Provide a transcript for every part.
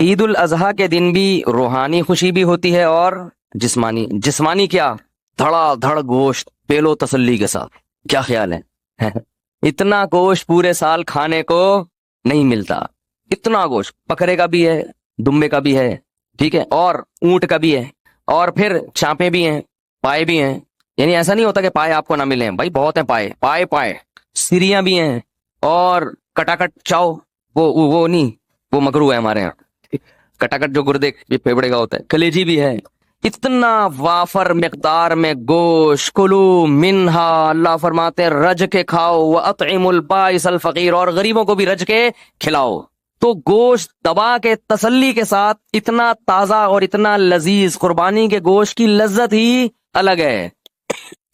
عید الاضحیٰ کے دن بھی روحانی خوشی بھی ہوتی ہے اور جسمانی کیا؟ دھڑا دھڑ گوشت پیلو تسلی کے ساتھ. کیا خیال ہے؟ اتنا گوشت پورے سال کھانے کو نہیں ملتا. اتنا گوشت بکرے کا بھی ہے، دمبے کا بھی ہے، ٹھیک ہے، اور اونٹ کا بھی ہے، اور پھر چانپے بھی ہیں، پائے بھی ہیں. یعنی ایسا نہیں ہوتا کہ پائے آپ کو نہ ملیں، بھائی بہت ہیں پائے سریاں بھی ہیں، اور کٹاکٹ چاؤ وہ نہیں، وہ مکرو ہے ہمارے یہاں. کٹاکٹ جو گردے پھیپڑے کا ہوتا ہے، کلیجی بھی ہے. اتنا وافر مقدار میں گوشت. کلو منہا، اللہ فرماتے ہیں رج کے کھاؤ، وَأَطْعِمُ الْبَائِسَ الْفَقِيرَ، اور غریبوں کو بھی رج کے کھلاؤ. تو گوشت دبا کے تسلی کے ساتھ، اتنا تازہ اور اتنا لذیذ. قربانی کے گوشت کی لذت ہی الگ ہے.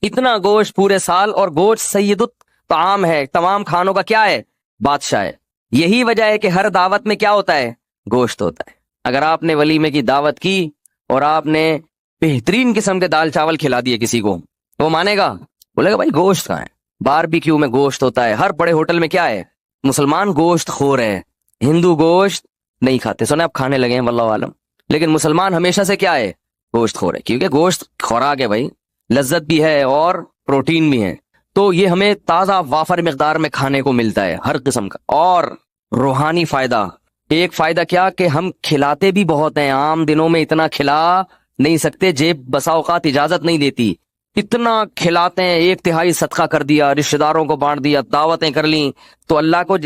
اتنا گوشت پورے سال، اور گوشت سید الطعام ہے، تمام کھانوں کا کیا ہے؟ بادشاہ ہے. یہی وجہ ہے کہ ہر دعوت میں کیا ہوتا ہے؟ گوشت ہوتا ہے. اگر آپ نے ولیمے کی دعوت کی اور آپ نے بہترین قسم کے دال چاول کھلا دیے کسی کو، وہ مانے گا؟ بولے گا بھائی گوشت کہاں ہے؟ باربیکیو میں گوشت ہوتا ہے. ہر بڑے ہوٹل میں کیا ہے؟ مسلمان گوشت خور ہے، ہندو گوشت نہیں کھاتے. سنے آپ کھانے لگے ہیں واللہ عالم، لیکن مسلمان ہمیشہ سے کیا ہے؟ گوشت خور ہے. کیونکہ گوشت خوراک ہے بھائی، لذت بھی ہے اور پروٹین بھی ہے. تو یہ ہمیں تازہ وافر مقدار میں کھانے کو ملتا ہے ہر قسم کا. اور روحانی فائدہ، ایک فائدہ کیا کہ ہم کھلاتے بھی بہت ہیں. عام دنوں میں اتنا کھلا نہیں سکتے، جیب بسا اوقات اجازت نہیں دیتی. اتنا کھلاتے ہیں، 1/3 صدقہ کر دیا، رشتہ داروں کو بانٹ دیا، دعوتیں کر لیں. تو اللہ کو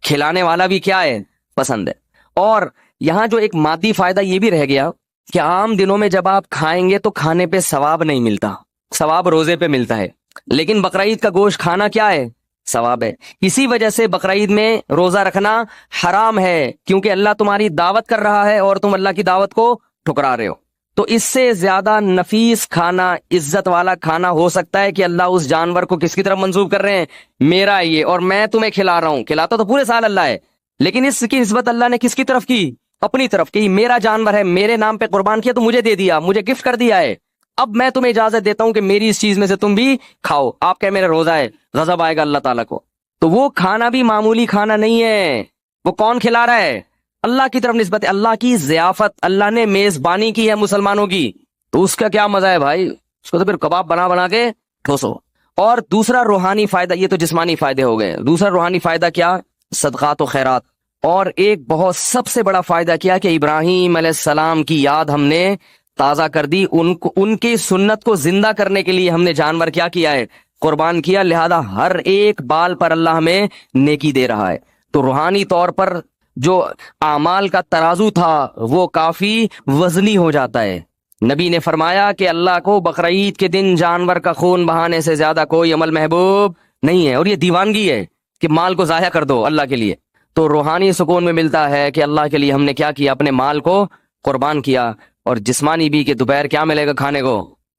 کھلانے والا بھی کیا ہے؟ پسند ہے. اور یہاں جو ایک مادی فائدہ یہ بھی رہ گیا کہ عام دنوں میں جب آپ کھائیں گے تو کھانے پہ ثواب نہیں ملتا، ثواب روزے پہ ملتا ہے. لیکن بقرعید کا گوشت کھانا کیا ہے؟ ثواب ہے. اسی وجہ سے بقرعید میں روزہ رکھنا حرام ہے، کیونکہ اللہ تمہاری دعوت کر رہا ہے اور تم اللہ کی دعوت کو ٹھکرا رہے ہو. تو اس سے زیادہ نفیس کھانا، عزت والا کھانا ہو سکتا ہے کہ اللہ اس جانور کو کس کی طرف منسوب کر رہے ہیں؟ میرا یہ، اور میں تمہیں کھلا رہا ہوں. کھلاتا تو پورے سال اللہ ہے، لیکن اس کی نسبت اللہ نے کس کی طرف کی؟ اپنی طرف کی. میرا جانور ہے، میرے نام پہ قربان کیا تو مجھے دے دیا، مجھے گفٹ کر دیا ہے. اب میں تمہیں اجازت دیتا ہوں کہ میری اس چیز میں سے تم بھی کھاؤ. آپ کہ میرا روزہ ہے، غضب آئے گا اللہ تعالیٰ کو. تو وہ کھانا بھی معمولی کھانا نہیں ہے. وہ کون کھلا رہا ہے؟ اللہ کی طرف نسبت ہے، اللہ کی ضیافت. اللہ نے میزبانی کی ہے مسلمانوں کی، تو اس کا کیا مزہ ہے بھائی؟ اس کو تو پھر کباب بنا کے ٹھوسو. اور دوسرا روحانی فائدہ، یہ تو جسمانی فائدے ہو گئے. دوسرا روحانی فائدہ کیا؟ صدقات و خیرات. اور ایک بہت سب سے بڑا فائدہ کیا کہ ابراہیم علیہ السلام کی یاد ہم نے تازہ کر دی. ان کی سنت کو زندہ کرنے کے لیے ہم نے جانور کیا ہے؟ قربان کیا. لہذا ہر ایک بال پر اللہ ہمیں نیکی دے رہا ہے. تو روحانی طور پر جو اعمال کا ترازو تھا وہ کافی وزنی ہو جاتا ہے. نبی نے فرمایا کہ اللہ کو بقرعید کے دن جانور کا خون بہانے سے زیادہ کوئی عمل محبوب نہیں ہے. اور یہ دیوانگی ہے کہ مال کو ضائع کر دو اللہ کے لیے. تو روحانی سکون میں ملتا ہے کہ اللہ کے لیے ہم نے کیا اپنے مال کو قربان کیا. اور جسمانی بھی کہ دوپہر کیا ملے گا کھانے کو؟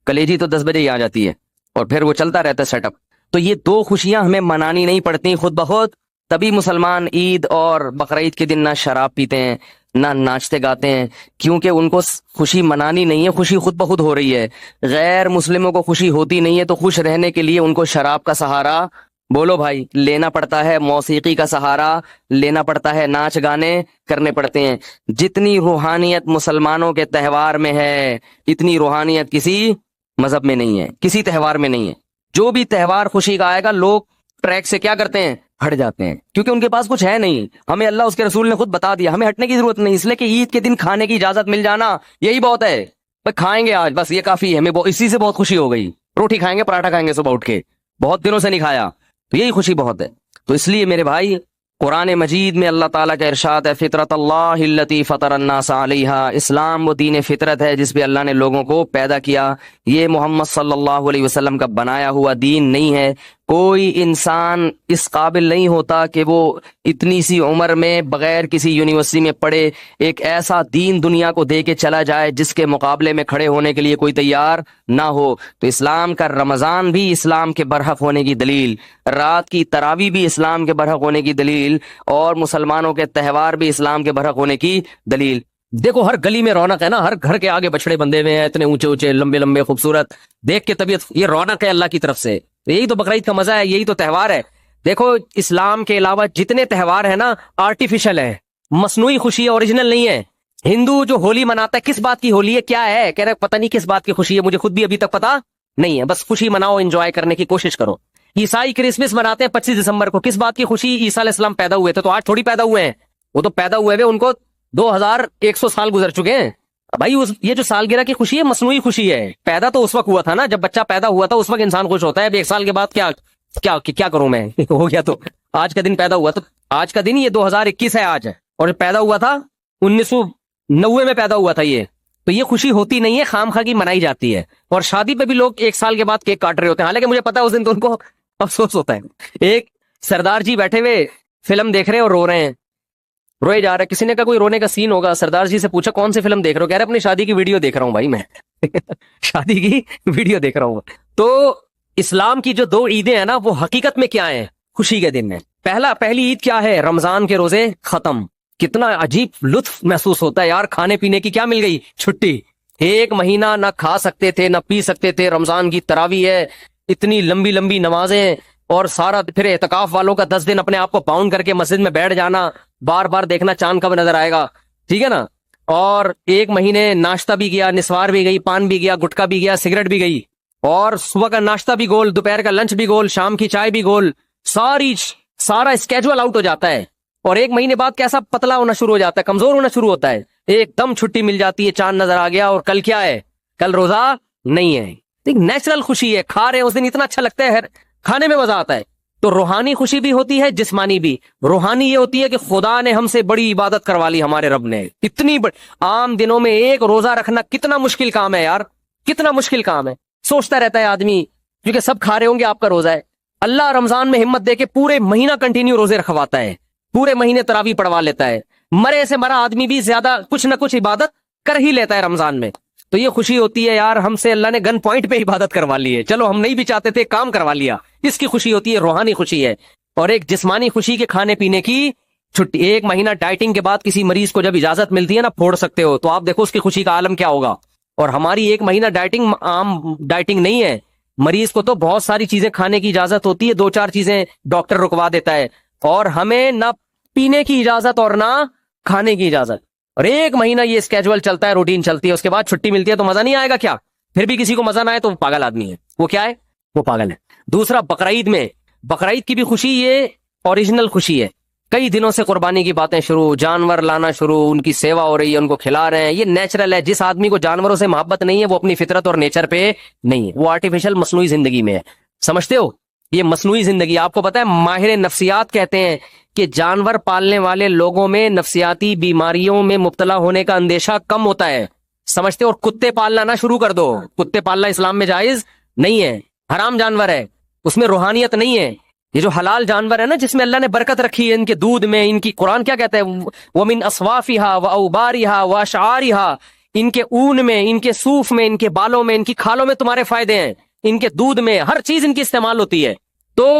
کلیجی تو 10 بجے ہی آ جاتی ہے، اور پھر وہ چلتا رہتا ہے سیٹ اپ. تو یہ دو خوشیاں ہمیں منانی نہیں پڑتی خود بخود. تبھی مسلمان عید اور بقرعید کے دن نہ شراب پیتے ہیں، نہ ناچتے گاتے ہیں، کیونکہ ان کو خوشی منانی نہیں ہے، خوشی خود بخود ہو رہی ہے. غیر مسلموں کو خوشی ہوتی نہیں ہے، تو خوش رہنے کے لیے ان کو شراب کا سہارا، بولو بھائی، لینا پڑتا ہے. موسیقی کا سہارا لینا پڑتا ہے، ناچ گانے کرنے پڑتے ہیں. جتنی روحانیت مسلمانوں کے تہوار میں ہے، اتنی روحانیت کسی مذہب میں نہیں ہے، کسی تہوار میں نہیں ہے. جو بھی تہوار خوشی کا آئے گا، لوگ ٹریک سے کیا کرتے ہیں؟ ہٹ جاتے ہیں، کیونکہ ان کے پاس کچھ ہے نہیں. ہمیں اللہ اس کے رسول نے خود بتا دیا، ہمیں ہٹنے کی ضرورت نہیں. اس لیے کہ عید کے دن کھانے کی اجازت مل جانا یہی بہت ہے. بھائی کھائیں گے آج، بس یہ کافی ہے. ہمیں اسی سے بہت خوشی ہو گئی. روٹی کھائیں گے، پراٹھا کھائیں گے صبح اٹھ کے، بہت دنوں سے نہیں کھایا، تو یہی خوشی بہت ہے. تو اس لیے میرے بھائی، قرآن مجید میں اللہ تعالیٰ کا ارشاد ہے، فطرت اللہ التی فطر الناس علیہا. اسلام وہ دین فطرت ہے جس پہ اللہ نے لوگوں کو پیدا کیا. یہ محمد صلی اللہ علیہ وسلم کا بنایا ہوا دین نہیں ہے. کوئی انسان اس قابل نہیں ہوتا کہ وہ اتنی سی عمر میں بغیر کسی یونیورسٹی میں پڑھے ایک ایسا دین دنیا کو دے کے چلا جائے جس کے مقابلے میں کھڑے ہونے کے لیے کوئی تیار نہ ہو. تو اسلام کا رمضان بھی اسلام کے برحق ہونے کی دلیل، رات کی تراویح بھی اسلام کے برحق ہونے کی دلیل، اور مسلمانوں کے تہوار بھی اسلام کے برحق ہونے کی دلیل. دیکھو ہر گلی میں رونق ہے نا، ہر گھر کے آگے بچڑے بندے ہوئے ہیں، اتنے اونچے اونچے لمبے لمبے خوبصورت، دیکھ کے طبیعت، یہ رونق ہے اللہ کی طرف سے. یہی تو بقرعید کا مزہ ہے، یہی تو تہوار ہے. دیکھو اسلام کے علاوہ جتنے تہوار ہیں نا، آرٹیفیشل ہے، مصنوعی خوشی ہے، اوریجنل نہیں ہے. ہندو جو ہولی مناتا ہے کس بات کی ہولی ہے, کیا ہے, کہہ رہے پتہ نہیں کس بات کی خوشی ہے, مجھے خود بھی ابھی تک پتا نہیں ہے, بس خوشی مناؤ, انجوائے کرنے کی کوشش کرو. عیسائی کرسمس مناتے ہیں 25 دسمبر کو, کس بات کی خوشی, عیسیٰ علیہ السلام پیدا ہوئے تھے, تو آج تھوڑی پیدا ہوئے ہیں, وہ تو پیدا ہوئے ہوئے ان کو 2100 سال گزر چکے ہیں بھائی. یہ جو سالگرہ کی خوشی ہے مصنوعی خوشی ہے, پیدا تو اس وقت ہوا تھا نا جب بچہ پیدا ہوا تھا, اس وقت انسان خوش ہوتا ہے. اب 1 سال کے بعد کیا کروں میں, ہو گیا تو آج کا دن پیدا ہوا, تو آج کا دن یہ 2021 ہے آج, اور پیدا ہوا تھا 1990 میں پیدا ہوا تھا یہ. تو یہ خوشی ہوتی نہیں ہے, خام خواہ کی منائی جاتی ہے. اور شادی پہ بھی لوگ 1 سال کے بعد کیک کاٹ رہے ہوتے ہیں, حالانکہ مجھے پتا ہے اس دن تو ان کو افسوس ہوتا ہے. ایک سردار جی بیٹھے ہوئے فلم دیکھ رہے ہیں اور رو رہے ہیں, روئے جا رہے ہیں. کسی نے کہا کوئی رونے کا سین ہوگا, سردار جی سے پوچھا کون سی فلم دیکھ رہے ہو, کہہ رہے اپنی شادی کی ویڈیو دیکھ رہا ہوں بھائی میں شادی کی ویڈیو دیکھ رہا ہوں. تو اسلام کی جو 2 عیدیں ہیں نا وہ حقیقت میں کیا ہیں, خوشی کے دن ہے. پہلی عید کیا ہے, رمضان کے روزے ختم. کتنا عجیب لطف محسوس ہوتا ہے یار, کھانے پینے کی کیا مل گئی, چھٹی. 1 مہینہ نہ کھا سکتے تھے نہ پی سکتے تھے, رمضان کی تراویح ہے, اتنی لمبی لمبی نمازیں, اور سارا پھر اعتکاف والوں کا 10 دن اپنے آپ کو باؤنڈ کر کے مسجد میں بیٹھ جانا, بار بار دیکھنا چاند کب نظر آئے گا, ٹھیک ہے نا. اور 1 مہینے ناشتہ بھی گیا, نسوار بھی گئی, پان بھی گیا, گٹکا بھی گیا, سگریٹ بھی گئی, اور صبح کا ناشتہ بھی گول, دوپہر کا لنچ بھی گول, شام کی چائے بھی گول, سارا اسکیجول آؤٹ ہو جاتا ہے. اور 1 مہینے بعد کیسا پتلا ہونا شروع ہو جاتا ہے, کمزور ہونا شروع ہوتا ہے. ایک دم چھٹی مل جاتی ہے, چاند نظر آ گیا, اور کل کیا ہے, کل روزہ نہیں ہے. نیچرل خوشی ہے, کھا رہے ہیں اس دن, اتنا اچھا لگتا ہے, کھانے میں مزہ آتا ہے. تو روحانی خوشی بھی ہوتی ہے, جسمانی بھی. روحانی یہ ہوتی ہے کہ خدا نے ہم سے بڑی عبادت کروا لی, ہمارے رب نے اتنی عام دنوں میں 1 روزہ رکھنا کتنا مشکل کام ہے یار, کتنا مشکل کام ہے. سوچتا رہتا ہے آدمی, کیونکہ سب کھا رہے ہوں گے, آپ کا روزہ ہے. اللہ رمضان میں ہمت دے کے پورے مہینہ کنٹینیو روزے رکھواتا ہے, پورے مہینے تراویح پڑھوا لیتا ہے. مرے سے مرا آدمی بھی زیادہ کچھ نہ کچھ عبادت کر ہی لیتا ہے رمضان میں. تو یہ خوشی ہوتی ہے یار, ہم سے اللہ نے گن پوائنٹ پہ عبادت کروا لی ہے, چلو ہم نہیں بھی چاہتے تھے, کام کروا لیا. اس کی خوشی ہوتی ہے, روحانی خوشی ہے. اور ایک جسمانی خوشی کے کھانے پینے کی چھٹی. 1 مہینہ ڈائٹنگ کے بعد کسی مریض کو جب اجازت ملتی ہے نا, پھوڑ سکتے ہو, تو آپ دیکھو اس کی خوشی کا عالم کیا ہوگا. اور ہماری 1 مہینہ ڈائٹنگ عام ڈائٹنگ نہیں ہے, مریض کو تو بہت ساری چیزیں کھانے کی اجازت ہوتی ہے, 2-4 چیزیں ڈاکٹر رکوا دیتا ہے, اور ہمیں نہ پینے کی اجازت اور نہ کھانے کی اجازت. اور 1 مہینہ یہ اسکیجول چلتا ہے, روٹین چلتی ہے, اس کے بعد چھٹی ملتی ہے, تو مزہ نہیں آئے گا کیا. پھر بھی کسی کو مزہ نہ آئے تو وہ پاگل آدمی ہے. وہ کیا ہے, وہ پاگل ہے. دوسرا بقرعید میں, بقرعید کی بھی خوشی یہ اوریجنل خوشی ہے. کئی دنوں سے قربانی کی باتیں شروع, جانور لانا شروع, ان کی سیوا ہو رہی ہے, ان کو کھلا رہے ہیں, یہ نیچرل ہے. جس آدمی کو جانوروں سے محبت نہیں ہے وہ اپنی فطرت اور نیچر پہ نہیں ہے, وہ آرٹیفیشل مصنوعی زندگی میں ہے. سمجھتے ہو, یہ مصنوعی زندگی. آپ کو پتا ہے ماہر نفسیات کہتے ہیں کہ جانور پالنے والے لوگوں میں نفسیاتی بیماریوں میں مبتلا ہونے کا اندیشہ کم ہوتا ہے. سمجھتے ہو, اور کتے پالنا نہ شروع کر دو. کتے پالنا اسلام میں جائز نہیں ہے, حرام جانور ہے, اس میں روحانیت نہیں ہے. یہ جو حلال جانور ہے نا, جس میں اللہ نے برکت رکھی ہے, ان کے دودھ میں, ان کی قرآن کیا کہتا ہے, وَمِنْ أَصْوَافِهَا وَأَوْبَارِهَا وَأَشْعَارِهَا, ان کے اون میں, ان کے صوف میں, ان کے بالوں میں, ان کی کھالوں میں تمہارے فائدے ہیں, ان کے دودھ میں, ہر چیز ان کی استعمال ہوتی ہے. تو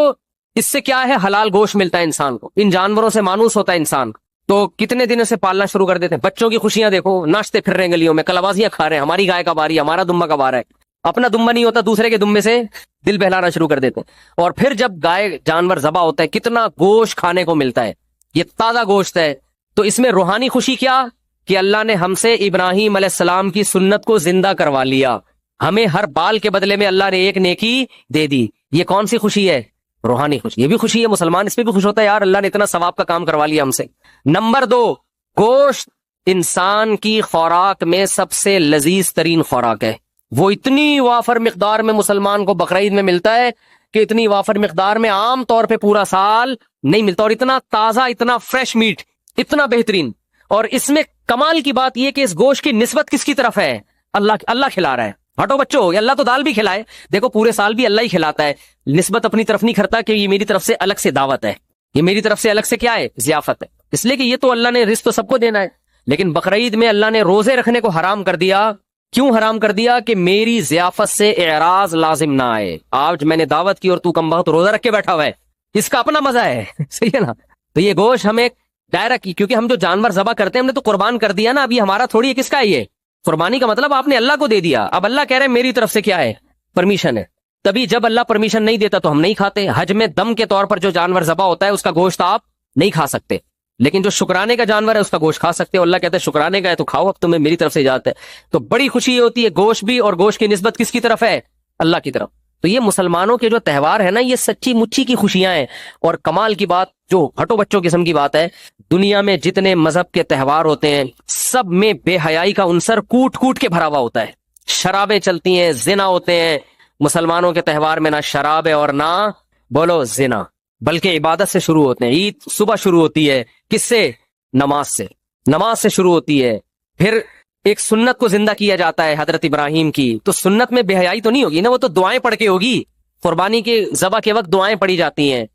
اس سے کیا ہے, حلال گوشت ملتا ہے انسان کو. ان جانوروں سے مانوس ہوتا ہے انسان. تو کتنے دنوں سے پالنا شروع کر دیتے ہیں. بچوں کی خوشیاں دیکھو, ناچتے پھر رہے ہیں گلیوں میں, کلبازیاں کھا رہے ہیں, ہماری گائے کا باری, ہمارا دمبا کا بار ہے. اپنا دمبا نہیں ہوتا, دوسرے کے دمبے سے دل بہلانا شروع کر دیتے ہیں. اور پھر جب گائے جانور ذبح ہوتا ہے, کتنا گوشت کھانے کو ملتا ہے, یہ تازہ گوشت ہے. تو اس میں روحانی خوشی کیا, کہ اللہ نے ہم سے ابراہیم علیہ السلام کی سنت کو زندہ کروا لیا. ہمیں ہر بال کے بدلے میں اللہ نے 1 نیکی دے دی. یہ کون سی خوشی ہے, روحانی خوشی. یہ بھی خوشی ہے, مسلمان اس پہ بھی خوش ہوتا ہے, یار اللہ نے اتنا ثواب کا کام کروا لیا ہم سے. نمبر 2, گوشت انسان کی خوراک میں سب سے لذیذ ترین خوراک ہے. وہ اتنی وافر مقدار میں مسلمان کو بقرعید میں ملتا ہے کہ اتنی وافر مقدار میں عام طور پہ پورا سال نہیں ملتا. اور اتنا تازہ, اتنا فریش میٹ, اتنا بہترین. اور اس میں کمال کی بات یہ کہ اس گوشت کی نسبت کس کی طرف ہے, اللہ کھلا رہا ہے. ہٹو بچوں, اللہ تو دال بھی کھلائے, دیکھو پورے سال بھی اللہ ہی کھلاتا ہے. نسبت اپنی طرف نہیں کرتا کہ یہ میری طرف سے الگ سے دعوت ہے, یہ میری طرف سے الگ سے کیا ہے, ضیافت ہے. اس لیے کہ یہ تو اللہ نے رزق تو سب کو دینا ہے. لیکن بقرعید میں اللہ نے روزے رکھنے کو حرام کر دیا. کیوں حرام کر دیا, کہ میری ضیافت سے اعراض لازم نہ آئے. آج میں نے دعوت کی اور تو کم بخت روزہ رکھ کے بیٹھا ہوا ہے, اس کا اپنا مزہ ہے. صحیح ہے نا. تو یہ گوشت ہمیں دائرہ کی, کیونکہ ہم جو جانور ذبح کرتے ہیں ہم نے تو قربان کر دیا نا, اب یہ ہمارا تھوڑی ہے, کس کا ہے یہ قربانی کا مطلب آپ نے اللہ کو دے دیا. اب اللہ کہہ رہے ہیں میری طرف سے کیا ہے, پرمیشن ہے. تبھی جب اللہ پرمیشن نہیں دیتا تو ہم نہیں کھاتے. حج میں دم کے طور پر جو جانور ذبح ہوتا ہے اس کا گوشت آپ نہیں کھا سکتے. لیکن جو شکرانے کا جانور ہے اس کا گوشت کھا سکتے ہو. اللہ کہتے ہیں شکرانے کا ہے تو کھاؤ, اب تمہیں میری طرف سے اجازت ہے. تو بڑی خوشی یہ ہوتی ہے گوشت بھی, اور گوشت کی نسبت کس کی طرف ہے؟ اللہ کی طرف. تو یہ مسلمانوں کے جو تہوار ہے نا, یہ سچی مچی کی خوشیاں ہیں. اور کمال کی بات, جو ہٹو بچوں قسم کی بات ہے, دنیا میں جتنے مذہب کے تہوار ہوتے ہیں سب میں بے حیائی کا عنصر کوٹ کوٹ کے بھرا ہوا ہوتا ہے. شرابیں چلتی ہیں, زنا ہوتے ہیں. مسلمانوں کے تہوار میں نہ شراب ہے اور نہ بولو زنا, بلکہ عبادت سے شروع ہوتے ہیں. عید صبح شروع ہوتی ہے کس سے؟ نماز سے. نماز سے شروع ہوتی ہے. پھر ایک سنت کو زندہ کیا جاتا ہے حضرت ابراہیم کی. تو سنت میں بے حیائی تو نہیں ہوگی نا, وہ تو دعائیں پڑھ کے ہوگی. قربانی کے ذبح کے وقت دعائیں پڑھی جاتی ہیں,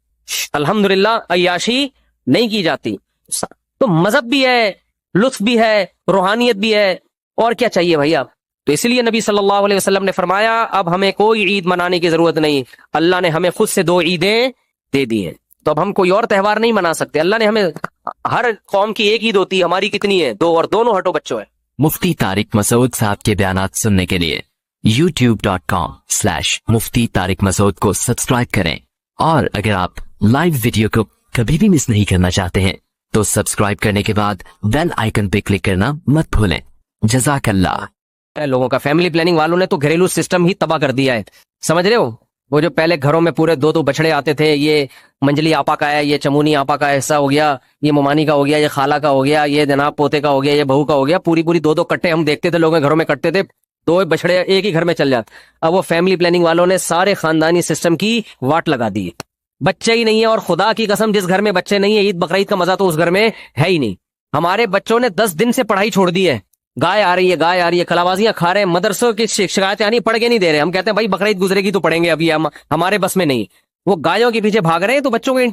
الحمدللہ عیاشی نہیں کی جاتی. تو مذہب بھی ہے, لطف بھی ہے, روحانیت بھی ہے, اور کیا چاہیے بھائی آپ. تو اس لیے نبی صلی اللہ علیہ وسلم نے فرمایا اب ہمیں کوئی عید منانے کی ضرورت نہیں, اللہ نے ہمیں خود سے 2 عیدیں دے دی ہیں. تو اب ہم کوئی اور تہوار نہیں منا سکتے. اللہ نے ہمیں, ہر قوم کی ایک عید ہوتی ہے, ہماری کتنی ہے؟ 2, اور دونوں ہٹو بچوں ہیں. مفتی طارق مسعود صاحب کے بیانات سننے کے لیے youtube.com/مفتی طارق مسعود کو سبسکرائب کریں, اور اگر آپ لائیو ویڈیو کو کبھی بھی مس نہیں کرنا چاہتے ہیں تو سبسکرائب کرنے کے بعد بیل آئیکن پہ کلک کرنا مت بھولیں. جزاک اللہ. لوگوں کا فیملی پلاننگ والوں نے تو گھریلو سسٹم ہی تباہ کر دیا ہے, سمجھ رہے ہو. وہ جو پہلے گھروں میں پورے 2 بچڑے آتے تھے, یہ منجلی آپا کا ہے, یہ چمونی آپا کا حصہ ہو گیا, یہ ممانی کا ہو گیا, یہ خالہ کا ہو گیا, یہ جناب پوتے کا ہو گیا, یہ بہو کا ہو گیا. پوری 2 کٹے ہم دیکھتے تھے لوگوں کے گھروں میں کٹتے تھے, 2 بچڑے ایک ہی گھر میں چل جاتے. اب وہ فیملی پلاننگ والوں نے سارے خاندانی سسٹم کی واٹ لگا دی. بچے ہی نہیں ہے, اور خدا کی قسم جس گھر میں بچے نہیں ہے, عید بقرعید کا مزہ تو اس گھر میں ہے ہی نہیں. ہمارے بچوں نے 10 دن سے پڑھائی چھوڑ دی ہے. گائے آ رہی ہے, کلاوازیاں کھا رہے ہیں, مدرسوں کی شکایتیں آنی, پڑھ کے نہیں دے رہے. ہم کہتے ہیں بھائی بقرعید گزرے گی تو پڑھیں گے, ابھی ہمارے بس میں نہیں. وہ گایوں کے پیچھے بھاگ رہے ہیں. تو بچوں کے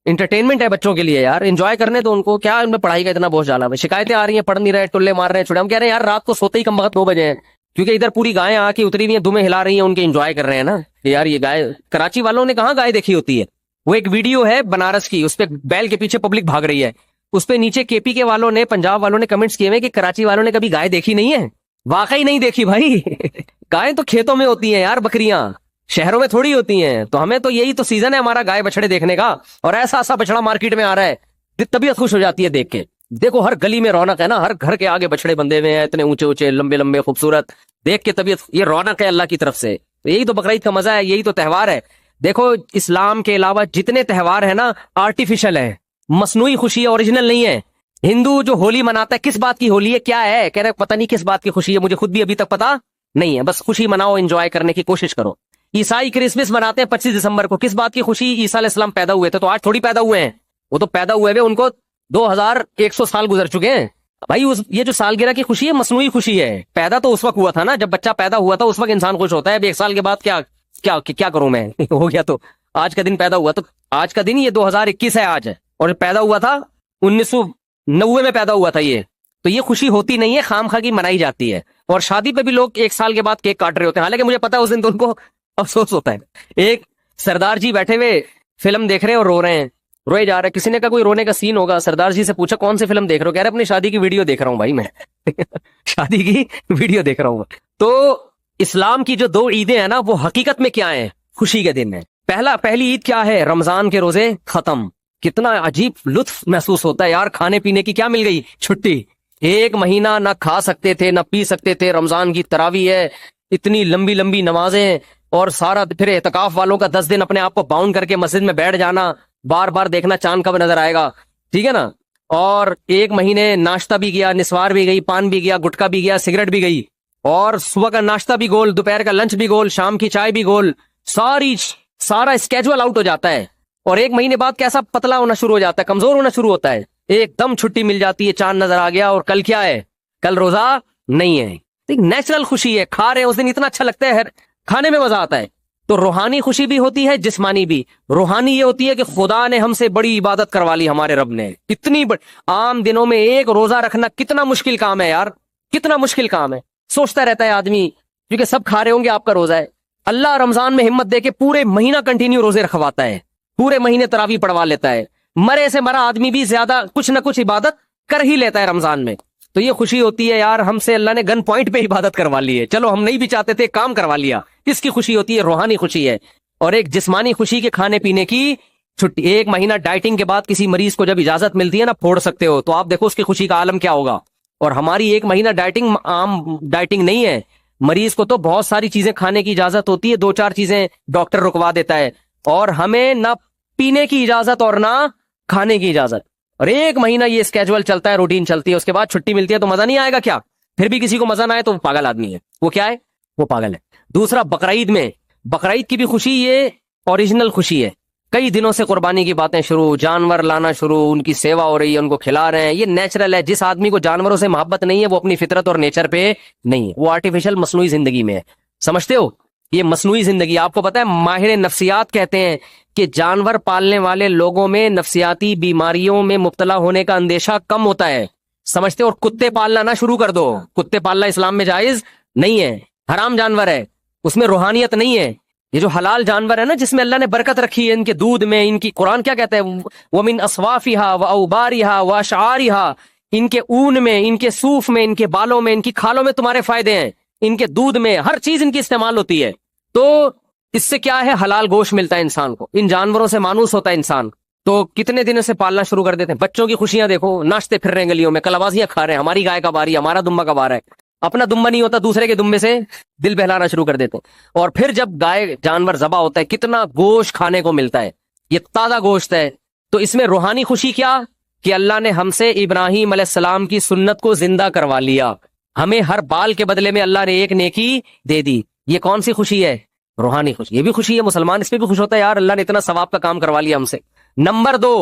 انٹرٹینمنٹ ہے بچوں کے لیے یار, انجوائے کرنے تو ان کو, کیا ان میں پڑھائی کا اتنا بوجھ ڈالا. شکایتیں آ رہی ہیں, پڑھ نہیں رہے, ٹلے مار رہے ہیں, چھوڑے. ہم کہہ رہے ہیں یار رات کو سوتے ہی کم وقت 2 بجے ہیں, کیونکہ ادھر پوری گائیں آ کے اتری ہوئی ہیں, دمیں ہلا رہی ہیں, ان کے انجوائے کر رہے ہیں نا یار. یہ گائے, کراچی والوں نے کہاں گائے دیکھی ہوتی ہے. وہ ایک ویڈیو ہے بنارس کی, اس پہ بیل کے پیچھے پبلک بھاگ رہی ہے. اس پہ نیچے کے پی کے والوں نے, پنجاب والوں نے کمنٹس کیے ہوئے کہ کراچی والوں نے کبھی گائے دیکھی نہیں ہے. واقعی نہیں دیکھی بھائی. گائیں تو کھیتوں میں ہوتی ہیں یار, بکریاں شہروں میں تھوڑی ہوتی ہیں. تو ہمیں تو یہی تو سیزن ہے ہمارا گائے بچڑے دیکھنے کا, اور ایسا بچڑا مارکیٹ میں آ رہا ہے, طبیعت خوش ہو جاتی ہے دیکھ کے. دیکھو ہر گلی میں رونق ہے نا, ہر گھر کے آگے بچڑے بندے ہوئے ہیں, اتنے اونچے اونچے لمبے لمبے خوبصورت, دیکھ کے طبیعت, یہ رونق ہے اللہ کی طرف سے. یہی تو بقرعید کا مزہ ہے, یہی تو تہوار ہے. دیکھو اسلام کے علاوہ جتنے تہوار ہیں نا آرٹیفیشل ہے, مصنوعی خوشی ہے, اوریجنل نہیں ہے. ہندو جو ہولی مناتا ہے, کس بات کی ہولی ہے, کیا ہے؟ کہہ رہے پتہ نہیں کس بات کی خوشی ہے, مجھے خود بھی ابھی تک پتا نہیں ہے. بس خوشی مناؤ, انجوائے کرنے کی کوشش کرو. عیسائی کرسمس مناتے ہیں 25 دسمبر کو, کس بات کی خوشی؟ عیسیٰ علیہ السلام پیدا ہوئے تھے. تو آج تھوڑی پیدا ہوئے ہیں, وہ تو پیدا ہوئے ہوئے ان کو 2100 سال گزر چکے ہیں بھائی. یہ جو سالگرہ کی خوشی ہے مصنوعی خوشی ہے. پیدا تو اس وقت ہوا تھا نا جب بچہ پیدا ہوا تھا, اس وقت انسان خوش ہوتا ہے. اب 1 سال کے بعد کیا کروں میں, ہو گیا. تو آج کا دن پیدا ہوا, تو آج کا دن یہ 2021 ہے آج ہے, اور پیدا ہوا تھا 1990 میں پیدا ہوا تھا یہ. تو یہ خوشی ہوتی نہیں ہے, خام خواہ کی منائی جاتی ہے. اور شادی پہ بھی لوگ 1 سال کے بعد کیک کاٹ رہے ہوتے ہیں, حالانکہ مجھے پتا ہے اس دن تو ان کو افسوس ہوتا ہے. ایک سردار جی بیٹھے ہوئے فلم دیکھ رہے ہیں اور رو رہے ہیں, روئے جا رہے ہیں. کسی نے کہا کوئی رونے کا سین ہوگا. سردار جی سے پوچھا کون سی فلم دیکھ رہے ہو؟ کہہ رہے اپنی شادی کی ویڈیو دیکھ رہا ہوں بھائی میں. شادی کی ویڈیو دیکھ رہا ہوں. تو اسلام کی جو 2 عیدیں ہیں نا, وہ حقیقت میں کیا ہیں؟ خوشی کے دن ہے. پہلی عید کیا ہے؟ رمضان کے روزے ختم. کتنا عجیب لطف محسوس ہوتا ہے یار, کھانے پینے کی کیا مل گئی چھٹی. 1 مہینہ نہ کھا سکتے تھے نہ پی سکتے تھے. رمضان کی تراویح ہے, اتنی لمبی لمبی نمازیں, اور سارا پھر اعتکاف والوں کا 10 دن اپنے آپ کو باؤنڈ کر کے مسجد میں بیٹھ جانا, بار بار دیکھنا چاند کب نظر آئے گا, ٹھیک ہے نا. اور 1 مہینے ناشتہ بھی گیا, نسوار بھی گئی, پان بھی گیا, گٹکا بھی گیا, سگریٹ بھی گئی, اور صبح کا ناشتہ بھی گول, دوپہر کا لنچ بھی گول, شام کی چائے بھی گول. سارا اسکیجول آؤٹ ہو جاتا ہے. اور 1 مہینے بعد کیسا پتلا ہونا شروع ہو جاتا ہے, کمزور ہونا شروع ہوتا ہے. ایک دم چھٹی مل جاتی ہے, چاند نظر آ گیا, اور کل کیا ہے؟ کل روزہ نہیں ہے. نیچرل خوشی ہے, کھا رہے ہیں اس دن, اتنا اچھا لگتا ہے, کھانے میں مزہ آتا ہے. تو روحانی خوشی بھی ہوتی ہے, جسمانی بھی. روحانی یہ ہوتی ہے کہ خدا نے ہم سے بڑی عبادت کروا لی, ہمارے رب نے اتنی عام دنوں میں 1 روزہ رکھنا کتنا مشکل کام ہے یار, کتنا مشکل کام ہے. سوچتا رہتا ہے آدمی, کیونکہ سب کھا رہے ہوں گے, آپ کا روزہ ہے. اللہ رمضان میں ہمت دے کے پورے مہینہ کنٹینیو روزے رکھواتا ہے, پورے مہینے تراویح پڑھوا لیتا ہے. مرے سے مرا آدمی بھی زیادہ کچھ نہ کچھ عبادت کر ہی لیتا ہے رمضان میں. تو یہ خوشی ہوتی ہے یار, ہم سے اللہ نے گن پوائنٹ پہ عبادت کروا لی ہے. چلو ہم نہیں بھی چاہتے تھے, کام کروا لیا. اس کی خوشی ہوتی ہے, روحانی خوشی ہے. اور ایک جسمانی خوشی کے کھانے پینے کی چھٹی. ایک مہینہ ڈائٹنگ کے بعد کسی مریض کو جب اجازت ملتی ہے نا پھوڑ سکتے ہو, تو آپ دیکھو اس کی خوشی کا عالم کیا ہوگا. اور ہماری ایک مہینہ ڈائٹنگ عام ڈائٹنگ نہیں ہے. مریض کو تو بہت ساری چیزیں کھانے کی اجازت ہوتی ہے, 2-4 چیزیں ڈاکٹر رکوا دیتا ہے, اور ہمیں نہ پینے کی اجازت اور نہ کھانے کی اجازت. اور ایک مہینہ یہ اسکیجول چلتا ہے, روٹین چلتی ہے, اس کے بعد چھٹی ملتی ہے تو مزہ نہیں آئے گا کیا؟ پھر بھی کسی کو مزہ نہ آئے تو وہ پاگل آدمی ہے. وہ کیا ہے؟ وہ پاگل ہے. دوسرا, بقرعید میں, بقرعید کی بھی خوشی یہ اوریجنل خوشی ہے. کئی دنوں سے قربانی کی باتیں شروع, جانور لانا شروع, ان کی سیوا ہو رہی ہے, ان کو کھلا رہے ہیں, یہ نیچرل ہے. جس آدمی کو جانوروں سے محبت نہیں ہے وہ اپنی فطرت اور نیچر پہ نہیں ہے, وہ آرٹیفیشل مصنوعی زندگی میں ہے. سمجھتے ہو؟ یہ مصنوعی زندگی, آپ کو پتا ہے ماہر نفسیات کہتے ہیں کہ جانور پالنے والے لوگوں میں نفسیاتی بیماریوں میں مبتلا ہونے کا اندیشہ کم ہوتا ہے. سمجھتے ہو؟ اور کتے پالنا نہ شروع کر دو. کتے پالنا اسلام میں جائز نہیں ہے, حرام جانور ہے, اس میں روحانیت نہیں ہے. یہ جو حلال جانور ہے نا جس میں اللہ نے برکت رکھی ہے, ان کے دودھ میں, ان کی, قرآن کیا کہتا ہے, وَمِنْ أَصْوَافِهَا وَأَوْبَارِهَا وَأَشْعَارِهَا, ان کے اون میں, ان کے صوف میں, ان کے بالوں میں, ان کی کھالوں میں تمہارے فائدے ہیں, ان کے دودھ میں, ہر چیز ان کی استعمال ہوتی ہے. تو اس سے کیا ہے, حلال گوشت ملتا ہے انسان کو. ان جانوروں سے مانوس ہوتا ہے انسان. تو کتنے دنوں سے پالنا شروع کر دیتے ہیں. بچوں کی خوشیاں دیکھو, ناچتے پھر رہے ہیں گلیوں میں, کلبازیاں کھا رہے ہیں, ہماری گائے کا باری, ہمارا دمبا کا بار ہے. اپنا دمبا نہیں ہوتا, دوسرے کے دمبے سے دل بہلانا شروع کر دیتے ہیں. اور پھر جب گائے جانور ذبح ہوتا ہے, کتنا گوشت کھانے کو ملتا ہے, یہ تازہ گوشت ہے. تو اس میں روحانی خوشی کیا کہ اللہ نے ہم سے ابراہیم علیہ السلام کی سنت کو زندہ کروا لیا. ہمیں ہر بال کے بدلے میں اللہ نے ایک نیکی دے دی. یہ کون سی خوشی ہے؟ روحانی خوشی. یہ بھی خوشی ہے, مسلمان اس پہ بھی خوش ہوتا ہے, یار اللہ نے اتنا ثواب کا کام کروا لیا ہم سے. نمبر 2,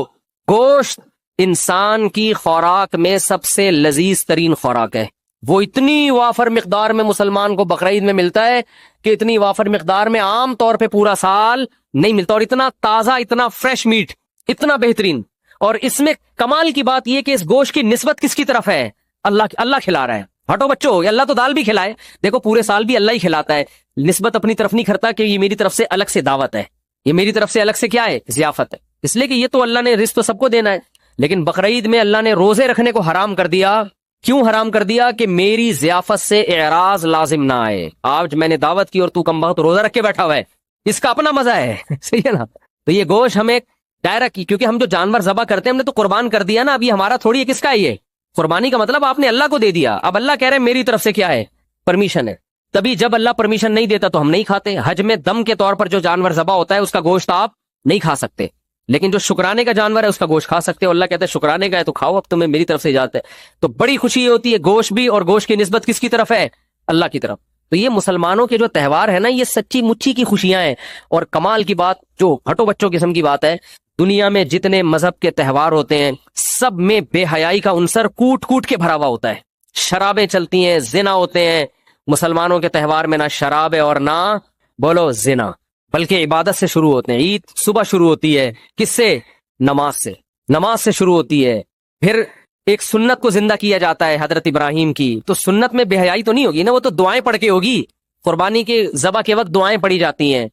گوشت انسان کی خوراک میں سب سے لذیذ ترین خوراک ہے. وہ اتنی وافر مقدار میں مسلمان کو بقرعید میں ملتا ہے کہ اتنی وافر مقدار میں عام طور پہ پورا سال نہیں ملتا. اور اتنا تازہ, اتنا فریش میٹ, اتنا بہترین. اور اس میں کمال کی بات یہ کہ اس گوشت کی نسبت کس کی طرف ہے؟ اللہ کھلا رہا ہے. ہٹو بچوں, اللہ تو دال بھی کھلائے, دیکھو پورے سال بھی اللہ ہی کھلاتا ہے. نسبت اپنی طرف نہیں کرتا کہ یہ میری طرف سے الگ سے دعوت ہے, یہ میری طرف سے الگ سے کیا ہے, ضیافت ہے. اس لیے کہ یہ تو اللہ نے رزق تو سب کو دینا ہے. لیکن بقرعید میں اللہ نے روزے رکھنے کو حرام کر دیا. کیوں حرام کر دیا؟ کہ میری ضیافت سے اعراض لازم نہ آئے. آج میں نے دعوت کی اور تو کم بخت روزہ رکھ کے بیٹھا ہوا ہے, اس کا اپنا مزہ ہے. صحیح ہے نا؟ تو یہ گوشت ہمیں دائرہ کی, کیونکہ ہم جو جانور ذبح کرتے ہیں ہم نے تو قربان کر دیا نا. اب یہ ہمارا تھوڑی ہے, کس کا ہے یہ قربانی کا مطلب آپ نے اللہ کو دے دیا. اب اللہ کہہ رہے ہیں میری طرف سے کیا ہے, پرمیشن ہے. تبھی جب اللہ پرمیشن نہیں دیتا تو ہم نہیں کھاتے. حج میں دم کے طور پر جو جانور ذبح ہوتا ہے اس کا گوشت آپ نہیں کھا سکتے, لیکن جو شکرانے کا جانور ہے اس کا گوشت کھا سکتے ہو. اللہ کہتا ہے شکرانے کا ہے تو کھاؤ, اب تمہیں میری طرف سے اجازت ہے. تو بڑی خوشی یہ ہوتی ہے گوشت بھی, اور گوشت کی نسبت کس کی طرف ہے؟ اللہ کی طرف. تو یہ مسلمانوں کے جو تہوار ہے نا, یہ سچی مچی کی خوشیاں ہیں. اور کمال کی بات, جو ہٹو بچوں قسم کی بات ہے, دنیا میں جتنے مذہب کے تہوار ہوتے ہیں سب میں بے حیائی کا عنصر کوٹ کوٹ کے بھرا ہوا ہوتا ہے. شرابیں چلتی ہیں, زنا ہوتے ہیں. مسلمانوں کے تہوار میں نہ شراب ہے اور نہ بولو زنا, بلکہ عبادت سے شروع ہوتے ہیں. عید صبح شروع ہوتی ہے, کس سے؟ نماز سے شروع ہوتی ہے. پھر ایک سنت کو زندہ کیا جاتا ہے حضرت ابراہیم کی. تو سنت میں بے حیائی تو نہیں ہوگی نا, وہ تو دعائیں پڑھ کے ہوگی. قربانی کے ذبح کے وقت دعائیں پڑھی جاتی ہیں,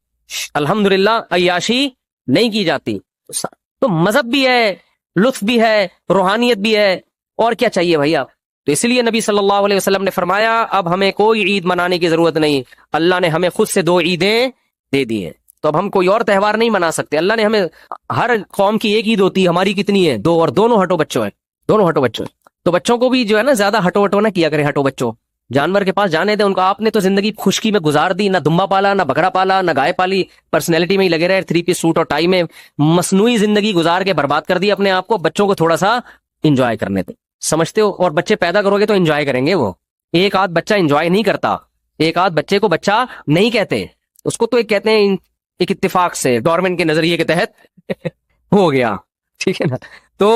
الحمدللہ عیاشی نہیں کی جاتی. تو مذہب بھی ہے, لطف بھی ہے, روحانیت بھی ہے, اور کیا چاہیے بھیا. تو اس لیے نبی صلی اللہ علیہ وسلم نے فرمایا اب ہمیں کوئی عید منانے کی ضرورت نہیں, اللہ نے ہمیں خود سے 2 عیدیں دے دی ہیں. تو اب ہم کوئی اور تہوار نہیں منا سکتے. اللہ نے ہمیں, ہر قوم کی ایک عید ہوتی ہے, ہماری کتنی ہے؟ 2, اور دونوں ہٹو بچوں ہیں, دونوں ہٹو بچوں ہیں. تو بچوں کو بھی جو ہے نا زیادہ ہٹو نہ کیا کریں. ہٹو بچوں جانور کے پاس جانے دیں ان کو. آپ نے تو زندگی خشکی میں گزار دی, نہ دمبا پالا, نہ بکرا پالا, نہ گائے پالی, پرسنالٹی میں ہی لگے رہے, 3 پیس سوٹ اور ٹائی میں مصنوعی زندگی گزار کے برباد کر دی اپنے آپ کو. بچوں کو تھوڑا سا انجوائے کرنے دیں, سمجھتے ہو؟ اور بچے پیدا کرو گے تو انجوائے کریں گے. وہ ایک آدھ بچہ انجوائے نہیں کرتا, ایک آدھ بچے کو بچہ نہیں کہتے, اس کو تو ایک کہتے ہیں ایک اتفاق سے, ڈارون کے نظریے کے تحت ہو گیا. ٹھیک ہے نا؟ تو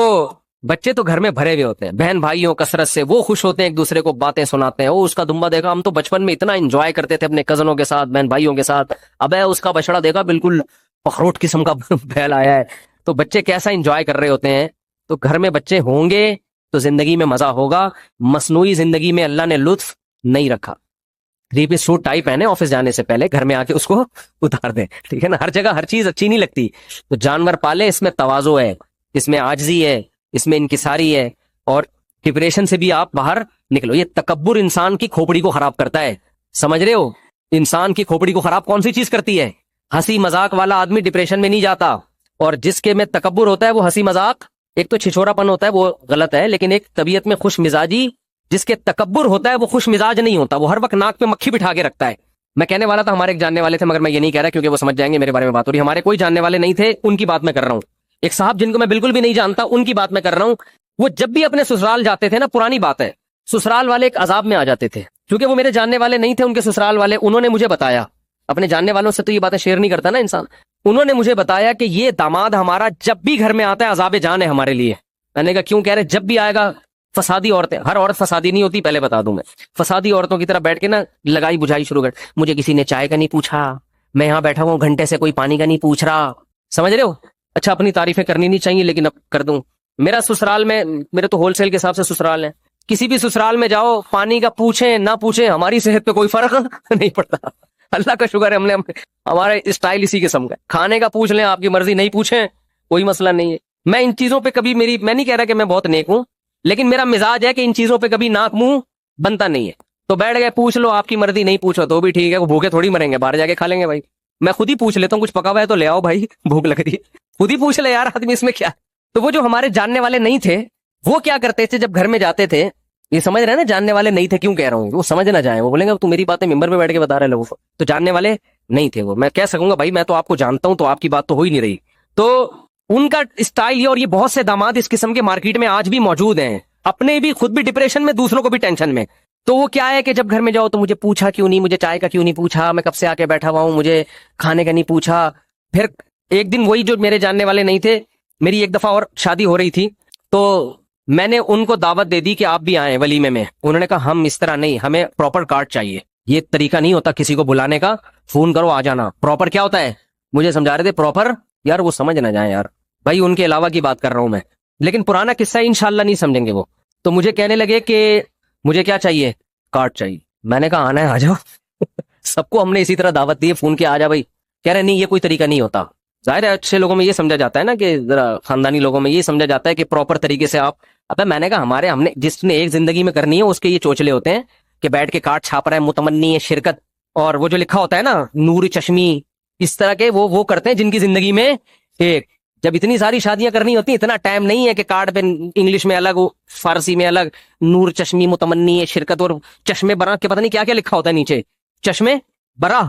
بچے تو گھر میں بھرے ہوئے ہوتے ہیں بہن بھائیوں کثرت سے, وہ خوش ہوتے ہیں, ایک دوسرے کو باتیں سناتے ہیں. وہ اس کا دمبا دیکھا, ہم تو بچپن میں اتنا انجوائے کرتے تھے اپنے کزنوں کے ساتھ, بہن بھائیوں کے ساتھ. اب ہے اس کا بچڑا دیکھا, بالکل پخروٹ قسم کا پھیل آیا ہے. تو بچے کیسا انجوائے کر رہے ہوتے ہیں. تو گھر میں بچے ہوں گے تو زندگی میں مزہ ہوگا. مصنوعی زندگی میں اللہ نے لطف نہیں رکھا. 3 پیس سوٹ ٹائی پہنے آفس جانے سے پہلے, گھر میں آ کے اس کو اتار دیں. ٹھیک ہے نا؟ ہر جگہ ہر چیز اچھی نہیں لگتی. تو جانور پالے, اس میں تواضع ہے, اس میں عاجزی ہے, اس میں انکساری ہے, اور ڈپریشن سے بھی آپ باہر نکلو. یہ تکبر انسان کی کھوپڑی کو خراب کرتا ہے, سمجھ رہے ہو؟ انسان کی کھوپڑی کو خراب کون سی چیز کرتی ہے؟ ہنسی مذاق والا آدمی ڈپریشن میں نہیں جاتا. اور جس کے میں تکبر ہوتا ہے وہ ہنسی مذاق، ایک تو چھچوراپن ہوتا ہے وہ غلط ہے، لیکن ایک طبیعت میں خوش مزاجی، جس کے تکبر ہوتا ہے وہ خوش مزاج نہیں ہوتا، وہ ہر وقت ناک پہ مکھی بٹھا کے رکھتا ہے. میں کہنے والا تھا ہمارے ایک جاننے والے تھے، مگر میں یہ نہیں کہہ رہا کیونکہ وہ سمجھ جائیں گے میرے بارے میں بات ہو رہی ہے. ہمارے کوئی جاننے والے نہیں تھے، ان کی بات میں کر رہا ہوں. ایک صاحب جن کو میں بالکل بھی نہیں جانتا، ان کی بات میں کر رہا ہوں. وہ جب بھی اپنے سسرال جاتے تھے نا، پرانی بات ہے، سسرال والے ایک عذاب میں آ جاتے تھے، کیونکہ وہ میرے جاننے والے نہیں تھے. ان کے سسرال والے، انہوں نے مجھے بتایا، اپنے جاننے والوں سے تو یہ باتیں شیئر نہیں کرتا نا انسان. انہوں نے مجھے بتایا کہ یہ داماد ہمارا جب بھی گھر میں آتا ہے عذاب جان ہے ہمارے لیے. میں نے کہا کیوں؟ کہہ رہے جب بھی آئے گا فسادی عورتیں، ہر عورت فسادی نہیں ہوتی، پہلے بتا دوں میں، فسادی عورتوں کی طرح بیٹھ کے نا لگائی بجھائی شروع کر، مجھے کسی نے چائے کا نہیں پوچھا، میں یہاں بیٹھا ہوں گھنٹے سے کوئی پانی کا نہیں پوچھ رہا. سمجھ رہے ہو؟ اچھا اپنی تعریفیں کرنی نہیں چاہیے لیکن اب کر دوں. میرا سسرال میں، میرے تو ہول سیل کے حساب سے سسرال ہے، کسی بھی سسرال میں جاؤ پانی کا پوچھیں نہ پوچھیں ہماری صحت پہ کوئی فرق نہیں پڑتا. اللہ کا شکر ہے ہم نے ہمارے اسٹائل اسی قسم کا. کھانے کا پوچھ لیں، آپ کی مرضی، نہیں پوچھیں کوئی مسئلہ نہیں ہے. میں ان چیزوں پہ کبھی میں نہیں کہہ رہا کہ میں بہت نیک ہوں، لیکن میرا مزاج ہے کہ ان چیزوں پہ کبھی ناک منہ بنتا نہیں ہے. تو بیٹھ گئے پوچھ لو، آپ کی مرضی، نہیں پوچھو تو بھی ٹھیک ہے، وہ بھوکے تھوڑی مریں گے، باہر جا کے کھا لیں گے بھائی. میں خود ہی پوچھ لیتا ہوں، کچھ پکا ہوا ہے تو لے آؤ بھائی، بھوک لگ رہی ہے، خود ہی پوچھ لے یار آدمی، اس میں کیا. تو وہ جو ہمارے جاننے والے نہیں تھے، وہ کیا کرتے تھے جب گھر میں جاتے تھے، یہ سمجھ رہے ہیں نا جاننے والے نہیں تھے کیوں کہہ رہا ہوں، وہ سمجھ نہ جائیں، وہ بولیں گے تو میری باتیں ممبر پہ بیٹھ کے بتا رہے لوگوں کو. تو جاننے والے نہیں تھے وہ. میں کہہ سکوں گا بھائی میں تو آپ کو جانتا ہوں، تو آپ کی بات تو ہو ہی نہیں رہی. تو ان کا اسٹائل یہ، اور یہ بہت سے داماد اس قسم کے مارکیٹ میں آج بھی موجود ہیں، اپنے بھی خود بھی ڈپریشن میں، دوسروں کو بھی ٹینشن میں. تو وہ کیا ہے کہ جب گھر میں جاؤ تو مجھے پوچھا کیوں نہیں، مجھے چائے کا کیوں نہیں پوچھا، میں کب سے آ کے بیٹھا ہوا ہوں، مجھے کھانے کا نہیں پوچھا. پھر ایک دن وہی جو میرے جاننے والے نہیں تھے، میری ایک دفعہ اور شادی ہو رہی تھی، تو میں نے ان کو دعوت دے دی کہ آپ بھی آئیں ولیمے میں. انہوں نے کہا ہم اس طرح نہیں، ہمیں پراپر کارڈ چاہیے. یہ طریقہ نہیں ہوتا کسی کو بلانے کا، فون کرو آ جانا. پراپر کیا ہوتا ہے مجھے سمجھا رہے تھے. پراپر یار وہ سمجھ نہ جائیں یار بھائی، ان کے علاوہ کی بات کر رہا ہوں میں، لیکن پرانا قصہ انشاءاللہ نہیں سمجھیں گے وہ. تو مجھے کہنے لگے کہ مجھے کیا چاہیے، کارڈ چاہیے. میں نے کہا آنا ہے آ جاؤ. سب کو ہم نے اسی طرح دعوت دی ہے، فون کیا آ جا بھائی. کہہ رہے نہیں یہ کوئی طریقہ نہیں ہوتا. ظاہر ہے اچھے لوگوں میں یہ سمجھا جاتا ہے نا، کہ ذرا خاندانی لوگوں میں یہ سمجھا جاتا ہے کہ پراپر طریقے سے آپ. ابے میں نے کہا ہم نے جس نے ایک زندگی میں کرنی ہے اس کے یہ چوچلے ہوتے ہیں کہ بیٹھ کے کارڈ چھاپ رہا ہے، متمنی ہے شرکت، اور وہ جو لکھا ہوتا ہے نا نور چشمی، اس طرح کے وہ کرتے ہیں جن کی زندگی میں ایک. جب اتنی ساری شادیاں کرنی ہوتی ہیں، اتنا ٹائم نہیں ہے کہ کارڈ پہ انگلش میں الگ، فارسی میں الگ، نور چشمی متمنی ہے شرکت، اور چشمے برا کے پتہ نہیں کیا کیا لکھا ہوتا ہے نیچے، چشمے برا.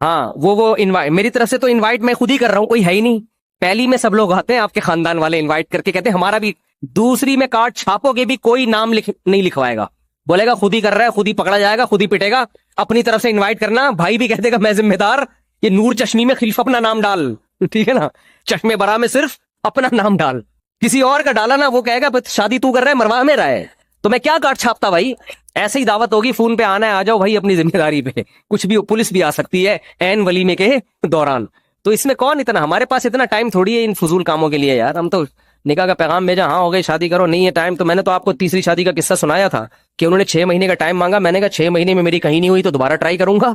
ہاں وہ انوائٹ، میری طرف سے تو انوائٹ میں خود ہی کر رہا ہوں، کوئی ہے ہی نہیں. پہلی میں سب لوگ آتے ہیں آپ کے خاندان والے انوائٹ کر کے، کہتے ہیں ہمارا بھی. دوسری میں کارڈ چھاپو گے بھی کوئی نام نہیں لکھوائے گا، بولے گا خود ہی کر رہا ہے، خود ہی پکڑا جائے گا، خود ہی پٹے گا. اپنی طرف سے انوائٹ کرنا، بھائی بھی کہہ دے گا میں ذمہ دار، یہ نور چشمی میں صرف اپنا نام ڈال، ٹھیک ہے نا، چشمے برا میں صرف اپنا نام ڈال، کسی اور کا ڈالا نا وہ کہے گا شادی تو کر رہا ہے مروا میرا ہے. تو میں کیا کارڈ چھاپتا بھائی. ایسے ہی دعوت ہوگی، فون پہ آنا ہے آ جاؤ بھائی اپنی ذمہ داری پہ. کچھ بھی پولیس بھی آ سکتی ہے عین ولیمے کے دوران. تو اس میں کون اتنا، ہمارے پاس اتنا ٹائم تھوڑی ہے ان فضول کاموں کے لیے یار. ہم تو نکاح کا پیغام بھیجا، ہاں ہو گئی شادی کرو، نہیں ہے ٹائم. تو میں نے تو آپ کو تیسری شادی کا قصہ سنایا تھا کہ انہوں نے 6 مہینے کا ٹائم مانگا. میں نے کہا 6 مہینے میں میری کہیں نہیں ہوئی تو دوبارہ ٹرائی کروں گا.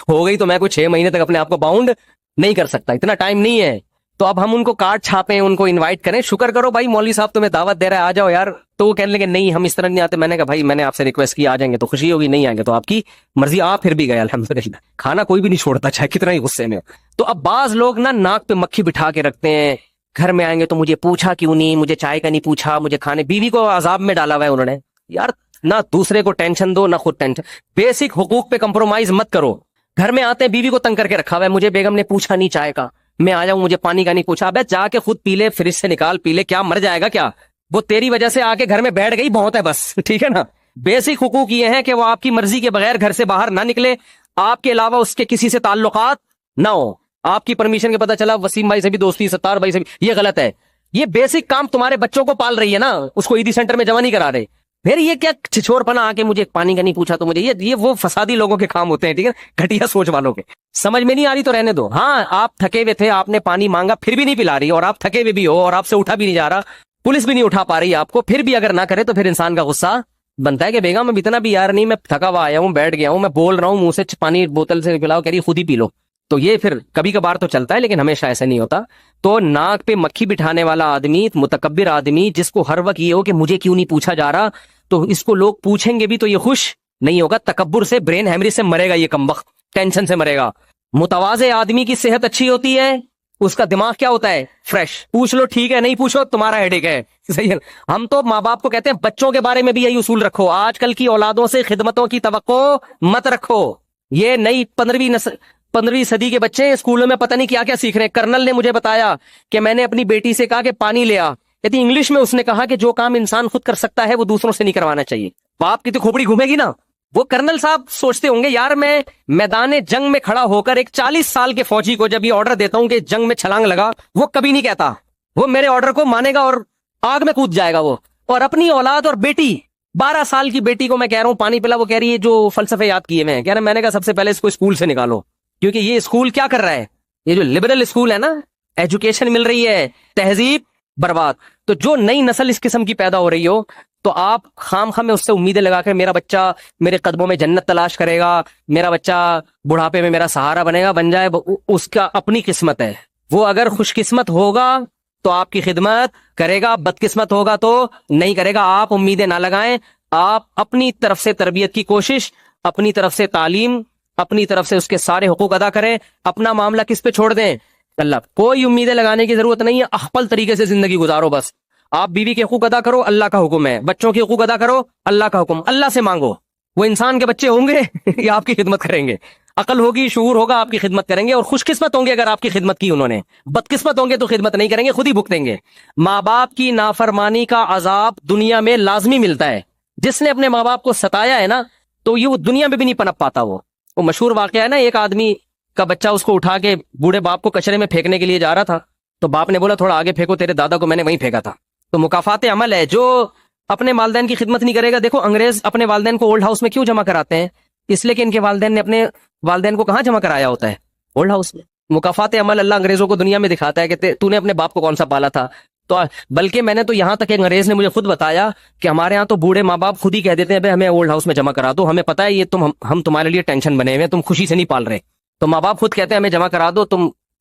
ہو گئی تو میں کوئی 6 مہینے تک اپنے آپ کو باؤنڈ نہیں کر سکتا، اتنا ٹائم نہیں ہے. تو اب ہم ان کو کارڈ چھاپیں، ان کو انوائٹ کریں، شکر کرو بھائی مولوی صاحب تمہیں دعوت دے رہا ہے آ جاؤ یار. تو وہ کہنے لگے نہیں ہم اس طرح نہیں آتے. میں نے کہا بھائی میں نے آپ سے ریکویسٹ کی، آ جائیں گے تو خوشی ہوگی، نہیں آئیں گے تو آپ کی مرضی. آپ پھر بھی گئے الحمدللہ. کھانا کوئی بھی نہیں چھوڑتا چاہے کتنا ہی غصے میں. تو اب بعض لوگ نا ناک پہ مکھی بٹھا کے رکھتے ہیں، گھر میں آئیں گے تو مجھے پوچھا کیوں نہیں، مجھے چائے کا نہیں پوچھا، مجھے کھانے. بیوی کو عذاب میں ڈالا ہوا ہے انہوں نے یار. نہ دوسرے کو ٹینشن دو نہ خود ٹینشن. بیسک حقوق پہ کمپرومائز مت کرو. گھر میں آتے ہیں بیوی کو تنگ کر کے رکھا ہوا ہے، مجھے بیگم نے پوچھا نہیں چائے کا، میں آ جاؤں مجھے پانی کا نہیں پوچھا. ابے جا کے خود پی لے، فریج سے نکال پی لے، کیا مر جائے گا کیا؟ وہ تیری وجہ سے آ کے گھر میں بیٹھ گئی بہت ہے بس، ٹھیک ہے نا. بیسک حقوق یہ ہے کہ وہ آپ کی مرضی کے بغیر گھر سے باہر نہ نکلے، آپ کے علاوہ اس کے کسی سے تعلقات نہ ہو. آپ کی پرمیشن کے پتہ چلا وسیم بھائی سے بھی دوستی، ستار بھائی سے بھی، یہ غلط ہے. یہ بیسک کام تمہارے بچوں کو پال رہی ہے نا، اس کو عیدی سینٹر میں جمع نہیں کرا رہے. پھر یہ کیا چھچور پنا آ کے مجھے پانی کا نہیں پوچھا تو مجھے، یہ وہ فسادی لوگوں کے کام ہوتے ہیں، ٹھیک ہے، گھٹیا سوچ والوں کے. سمجھ میں نہیں آ رہی تو رہنے دو. ہاں آپ تھکے ہوئے تھے، آپ نے پانی مانگا پھر بھی نہیں پلا رہی، اور آپ تھکے ہوئے بھی ہو اور آپ سے اٹھا بھی نہیں جا رہا، پولیس بھی نہیں اٹھا پا رہی آپ کو، پھر بھی اگر نہ کرے تو پھر انسان کا غصہ بنتا ہے کہ بیگم اب اتنا بھی یار نہیں، میں تھکا ہوا آیا ہوں، بیٹھ گیا ہوں، میں بول رہا ہوں منہ سے پانی بوتل سے پلاؤ، کہہ رہی خود ہی پی لو. تو یہ پھر کبھی کبھار تو چلتا ہے لیکن ہمیشہ ایسا نہیں ہوتا. تو ناک پہ مکھی بٹھانے والا آدمی، متکبر آدمی، جس کو ہر وقت یہ ہو کہ مجھے کیوں نہیں پوچھا جا رہا، تو اس کو لوگ پوچھیں گے بھی تو یہ خوش نہیں ہوگا. تکبر سے، برین ہیمریج سے مرے گا یہ کمبخت، ٹینشن سے مرے گا. متواضع آدمی کی صحت اچھی ہوتی ہے، اس کا دماغ کیا ہوتا ہے؟ فریش. پوچھ لو ٹھیک ہے, نہیں پوچھو تمہارا ہیڈیک ہے. صحیح ہے. ہم تو ماں باپ کو کہتے ہیں بچوں کے بارے میں بھی یہی اصول رکھو, آج کل کی اولادوں سے خدمتوں کی توقع مت رکھو. یہ نئی 15ویں صدی کے بچے اسکولوں میں پتہ نہیں کیا کیا سیکھ رہے ہیں. کرنل نے مجھے بتایا کہ میں نے اپنی بیٹی سے کہا کہ پانی لے آ, کہتی انگلش میں اس نے کہا کہ جو کام انسان خود کر سکتا ہے وہ دوسروں سے نہیں کروانا چاہیے. باپ کی تو کھوپڑی گھومے گی نا. وہ کرنل صاحب سوچتے ہوں گے یار میں میدان جنگ میں کھڑا ہو کر ایک 40 سال کے فوجی کو جب یہ آرڈر دیتا ہوں کہ جنگ میں چھلانگ لگا, وہ کبھی نہیں کہتا, وہ میرے آرڈر کو مانے گا اور آگ میں کود جائے گا وہ. اور اپنی اولاد اور بیٹی 12 سال کی بیٹی کو میں کہہ رہا ہوں پانی پلا, وہ کہہ رہی ہے جو فلسفے یاد کیے میں کہہ رہا میں نے کہا سب سے پہلے اس کو اسکول سے نکالو, کیونکہ یہ اسکول کیا کر رہا ہے, یہ جو لبرل اسکول ہے نا, ایجوکیشن مل رہی ہے, تہذیب برباد. تو جو نئی نسل اس قسم کی پیدا ہو رہی ہو تو آپ خام میں اس سے امیدیں لگا کر میرا بچہ میرے قدموں میں جنت تلاش کرے گا, میرا بچہ بڑھاپے میں میرا سہارا بنے گا, بن جائے, اس کا اپنی قسمت ہے. وہ اگر خوش قسمت ہوگا تو آپ کی خدمت کرے گا, بد قسمت ہوگا تو نہیں کرے گا. آپ امیدیں نہ لگائیں, آپ اپنی طرف سے تربیت کی کوشش, اپنی طرف سے تعلیم, اپنی طرف سے اس کے سارے حقوق ادا کریں. اپنا معاملہ کس پہ چھوڑ دیں؟ اللہ. کوئی امیدیں لگانے کی ضرورت نہیں ہے, اخپل طریقے سے زندگی گزارو بس. آپ بیوی کے حقوق ادا کرو, اللہ کا حکم ہے. بچوں کے حقوق ادا کرو, اللہ کا حکم. اللہ سے مانگو, وہ انسان کے بچے ہوں گے یا آپ کی خدمت کریں گے. عقل ہوگی, شعور ہوگا, آپ کی خدمت کریں گے. اور خوش قسمت ہوں گے اگر آپ کی خدمت کی انہوں نے, بد قسمت ہوں گے تو خدمت نہیں کریں گے, خود ہی بھگتیں گے. ماں باپ کی نافرمانی کا عذاب دنیا میں لازمی ملتا ہے. جس نے اپنے ماں باپ کو ستایا ہے نا تو یہ وہ دنیا میں بھی نہیں پنپ پاتا. وہ مشہور واقعہ ہے نا, ایک آدمی کا بچہ اس کو اٹھا کے بوڑھے باپ کو کچرے میں پھینکنے کے لیے جا رہا تھا, تو باپ نے بولا تھوڑا آگے پھینکو, تیرے دادا کو میں نے وہیں پھینکا تھا. تو مکافات عمل ہے. جو اپنے والدین کی خدمت نہیں کرے گا, دیکھو انگریز اپنے والدین کو اولڈ ہاؤس میں کیوں جمع کراتے ہیں؟ اس لیے کہ ان کے والدین نے اپنے والدین کو کہاں جمع کرایا ہوتا ہے؟ اولڈ ہاؤس میں. مکافات عمل اللہ انگریزوں کو دنیا میں دکھاتا ہے کہ تو نے اپنے باپ کو کون سا پالا تھا. تو بلکہ میں نے تو یہاں تک انگریز نے مجھے خود بتایا کہ ہمارے ہاں تو بوڑھے ماں باپ خود ہی کہہ دیتے ہیں بھائی ہمیں اولڈ ہاؤس میں جمع کرا دو, ہمیں پتا ہے یہ ہم تمہارے لیے ٹینشن بنے ہوئے ہیں, تم خوشی سے نہیں پال رہے. تو ماں باپ خود کہتے ہیں ہمیں جمع کرا دو,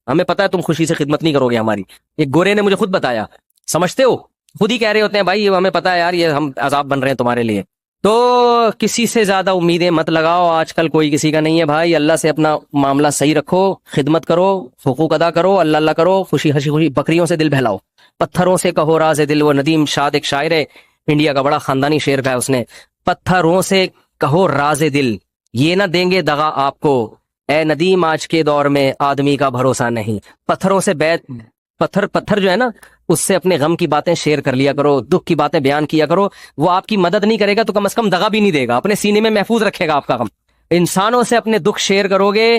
ہمیں پتا ہے تم خوشی سے خدمت نہیں کرو گے ہماری. ایک گورے نے مجھے خود بتایا, سمجھتے ہو, خود ہی کہہ رہے ہوتے ہیں بھائی ہمیں پتا ہے یار یہ ہم عذاب بن رہے ہیں تمہارے لیے. تو کسی سے زیادہ امیدیں مت لگاؤ, آج کل کوئی کسی کا نہیں ہے بھائی. اللہ سے اپنا معاملہ صحیح رکھو, خدمت کرو, حقوق ادا کرو, اللہ اللہ کرو, خوشی خوشی. بکریوں سے دل بہلاؤ, پتھروں سے کہو راز دل. وہ ندیم شاد ایک شاعر ہے انڈیا کا, بڑا خاندانی شعر کا ہے اس نے. پتھروں سے کہو راز دل, یہ نہ دیں گے دغا آپ کو, اے ندیم آج کے دور میں آدمی کا بھروسہ نہیں. پتھروں سے پتھر جو ہے نا, اس سے اپنے غم کی باتیں شیئر کر لیا کرو, دکھ کی باتیں بیان کیا کرو. وہ آپ کی مدد نہیں کرے گا تو کم از کم دغا بھی نہیں دے گا, اپنے سینے میں محفوظ رکھے گا آپ کا غم. انسانوں سے اپنے دکھ شیئر کرو گے,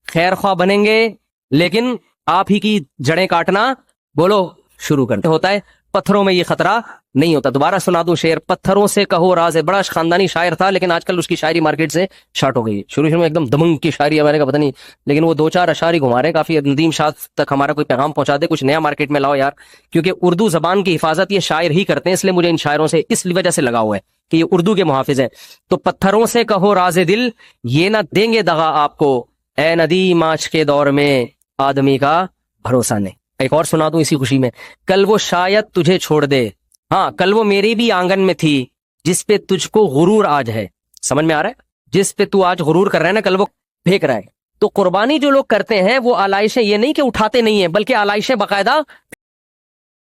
خیر خواہ بنیں گے, لیکن آپ ہی کی جڑیں کاٹنا بولو شروع کرتے ہوتا ہے. پتھروں میں یہ خطرہ نہیں ہوتا. دوبارہ سنا دوں شعر, پتھروں سے کہو راز. بڑا خاندانی شاعر تھا لیکن آج کل اس کی شاعری مارکیٹ سے شارٹ ہو گئی. شروع میں ایک دم دمنگ کی شاعری ہے, میں نے کہا پتہ نہیں, لیکن وہ 2-4 اشعار ہی گھما رہے ہیں کافی. ندیم شاہ تک ہمارا کوئی پیغام پہنچا دے, کچھ نیا مارکیٹ میں لاؤ یار, کیونکہ اردو زبان کی حفاظت یہ شاعر ہی کرتے ہیں. اس لیے مجھے ان شاعروں سے اس وجہ سے لگا ہوا ہے کہ یہ اردو کے محافظ ہیں. تو پتھروں سے کہو راز دل, یہ نہ دیں گے دغا آپ کو, اے ندیم آج کے دور میں آدمی کا بھروسہ نہیں. ایک اور سنا دوں اسی خوشی میں, کل وہ شاید تجھے چھوڑ دے, ہاں کل وہ میری بھی آنگن میں تھی, جس پہ تجھ کو غرور آج ہے. سمجھ میں آ رہا ہے؟ جس پہ تو آج غرور کر رہا ہے نا, کل وہ پھینک رہا ہے. تو قربانی جو لوگ کرتے ہیں وہ آلائشیں یہ نہیں کہ اٹھاتے نہیں ہیں, بلکہ آلائشیں باقاعدہ